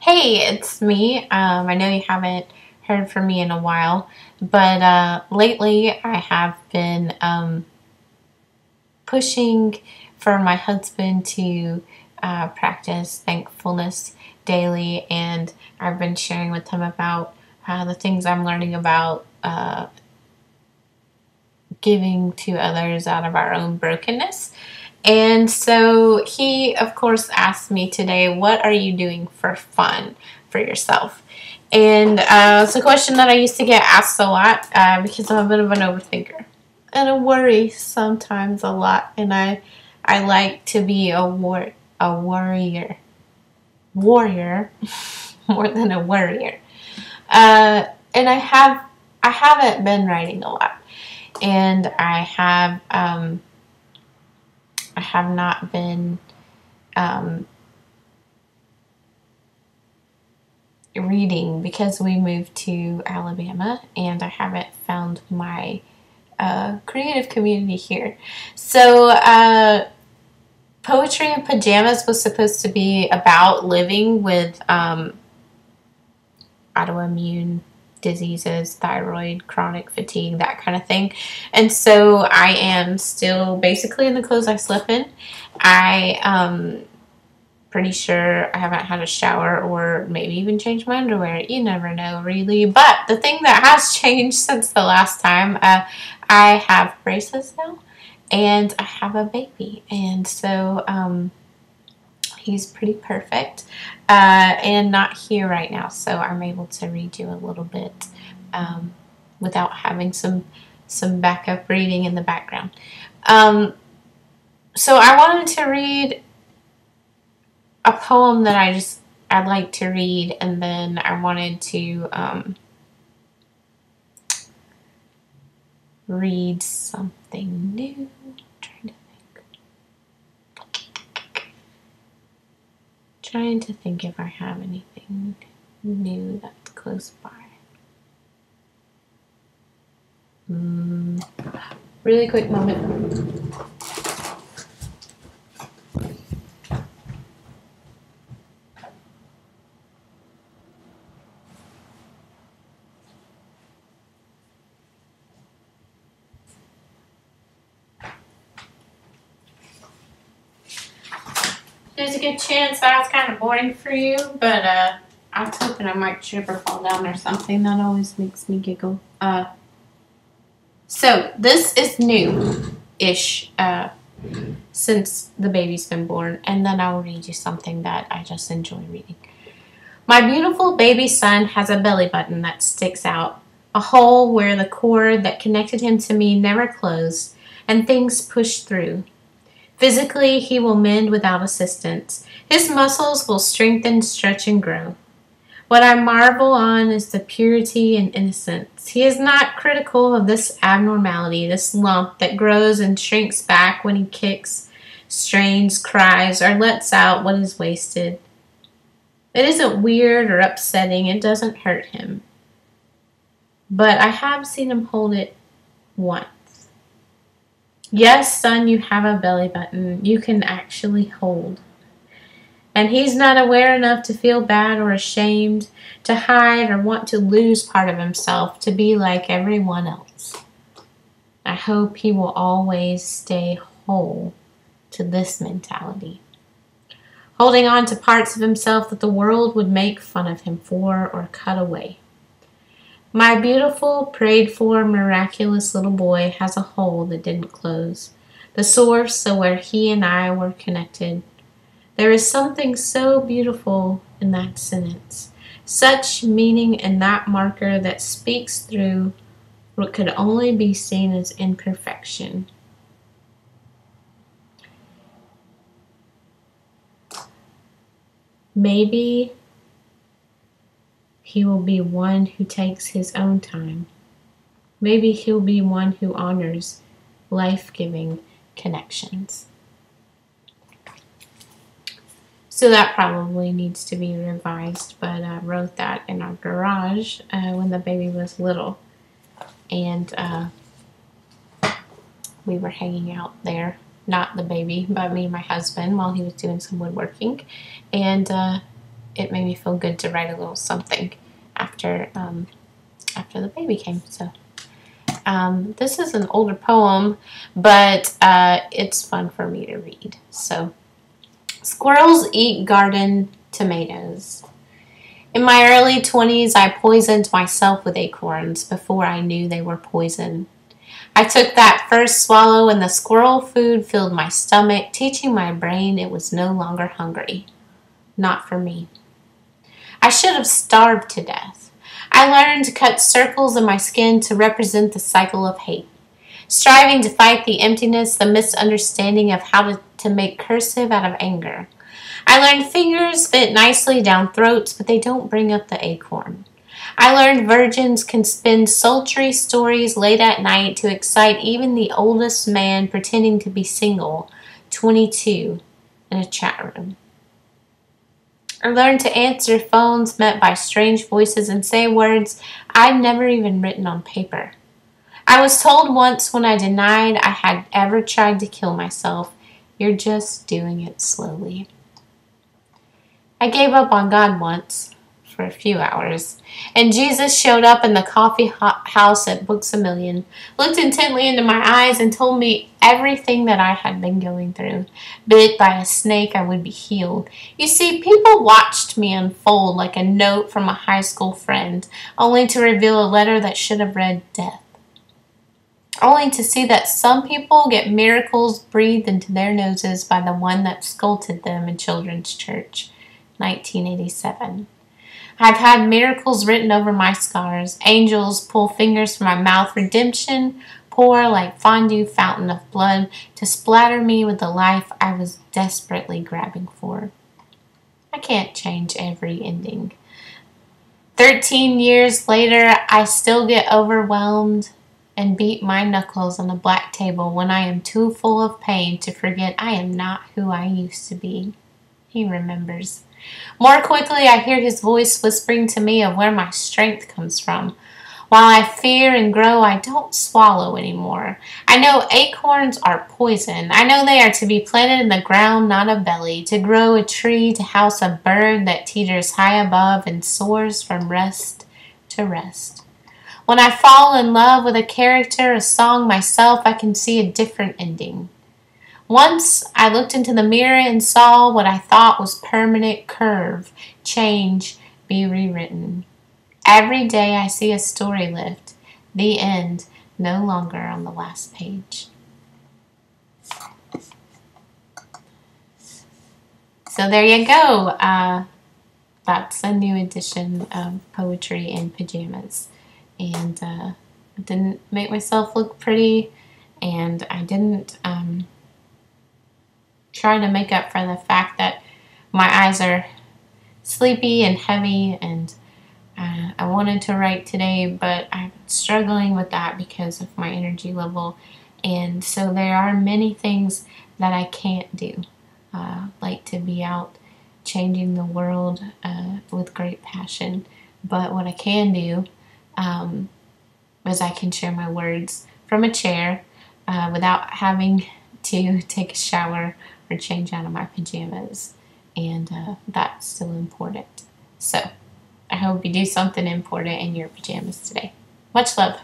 Hey, it's me. I know you haven't heard from me in a while, but lately I have been pushing for my husband to practice thankfulness daily, and I've been sharing with him about the things I'm learning about giving to others out of our own brokenness. And so he, of course, asked me today, what are you doing for fun for yourself? And it's a question that I used to get asked a lot because I'm a bit of an overthinker and a worry sometimes a lot. And I like to be a warrior more than a worrier. And I haven't been writing a lot, and I have not been reading because we moved to Alabama, and I haven't found my creative community here. So Poetry in Pajamas was supposed to be about living with autoimmune diseases, thyroid, chronic fatigue, that kind of thing. And so I am still basically in the clothes I slept in. Pretty sure I haven't had a shower or maybe even changed my underwear. You never know, really. But the thing that has changed since the last time, I have braces now, and I have a baby. And so he's pretty perfect and not here right now, so I'm able to read you a little bit without having some backup reading in the background. So I wanted to read a poem that I'd like to read, and then I wanted to read something new. Trying to think if I have anything new that's close by. Really quick moment. There's a good chance that was kind of boring for you, but I was hoping I might trip or fall down or something. That always makes me giggle. So this is new-ish since the baby's been born, and then I'll read you something that I just enjoy reading. My beautiful baby son has a belly button that sticks out, a hole where the cord that connected him to me never closed, and things push through. Physically, he will mend without assistance. His muscles will strengthen, stretch, and grow. What I marvel on is the purity and innocence. He is not critical of this abnormality, this lump that grows and shrinks back when he kicks, strains, cries, or lets out what is wasted. It isn't weird or upsetting. It doesn't hurt him. But I have seen him hold it once. Yes, son, you have a belly button you can actually hold. And he's not aware enough to feel bad or ashamed, to hide or want to lose part of himself, to be like everyone else. I hope he will always stay whole to this mentality, holding on to parts of himself that the world would make fun of him for or cut away. My beautiful, prayed-for, miraculous little boy has a hole that didn't close, the source of where he and I were connected. There is something so beautiful in that sentence, such meaning in that marker that speaks through what could only be seen as imperfection. Maybe he will be one who takes his own time. Maybe he'll be one who honors life-giving connections. So that probably needs to be revised, but I wrote that in our garage when the baby was little. And we were hanging out there, not the baby, but me and my husband, while he was doing some woodworking. And it made me feel good to write a little something after after the baby came. So this is an older poem, but it's fun for me to read. So, squirrels eat garden tomatoes. In my early 20s, I poisoned myself with acorns before I knew they were poison. I took that first swallow and the squirrel food filled my stomach, teaching my brain it was no longer hungry. Not for me. I should have starved to death. I learned to cut circles in my skin to represent the cycle of hate, striving to fight the emptiness, the misunderstanding of how to make cursive out of anger. I learned fingers fit nicely down throats, but they don't bring up the acorn. I learned virgins can spin sultry stories late at night to excite even the oldest man pretending to be single, 22, in a chat room. I learned to answer phones met by strange voices and say words I'd never even written on paper. I was told once when I denied I had ever tried to kill myself, "You're just doing it slowly." I gave up on God once, for a few hours, and Jesus showed up in the coffee house at Books A Million, looked intently into my eyes, and told me everything that I had been going through. Bit by a snake, I would be healed. You see, people watched me unfold like a note from a high school friend, only to reveal a letter that should have read death. Only to see that some people get miracles breathed into their noses by the one that scolded them in children's church. 1987. I've had miracles written over my scars. Angels pull fingers from my mouth. Redemption pour like fondue fountain of blood to splatter me with the life I was desperately grabbing for. I can't change every ending. 13 years later, I still get overwhelmed and beat my knuckles on the black table when I am too full of pain to forget I am not who I used to be. He remembers. More quickly, I hear his voice whispering to me of where my strength comes from. While I fear and grow, I don't swallow anymore. I know acorns are poison. I know they are to be planted in the ground, not a belly, to grow a tree, to house a bird that teeters high above and soars from rest to rest. When I fall in love with a character, a song, myself, I can see a different ending. Once I looked into the mirror and saw what I thought was permanent curve, change, be rewritten. Every day I see a story lift, the end, no longer on the last page. So there you go. That's a new edition of Poetry in Pajamas. And I didn't make myself look pretty, and I didn't try to make up for the fact that my eyes are sleepy and heavy, and I wanted to write today, but I'm struggling with that because of my energy level. And so there are many things that I can't do, like to be out changing the world with great passion. But what I can do is I can share my words from a chair without having to take a shower or change out of my pajamas, and that's still important. So I hope you do something important in your pajamas today. Much love.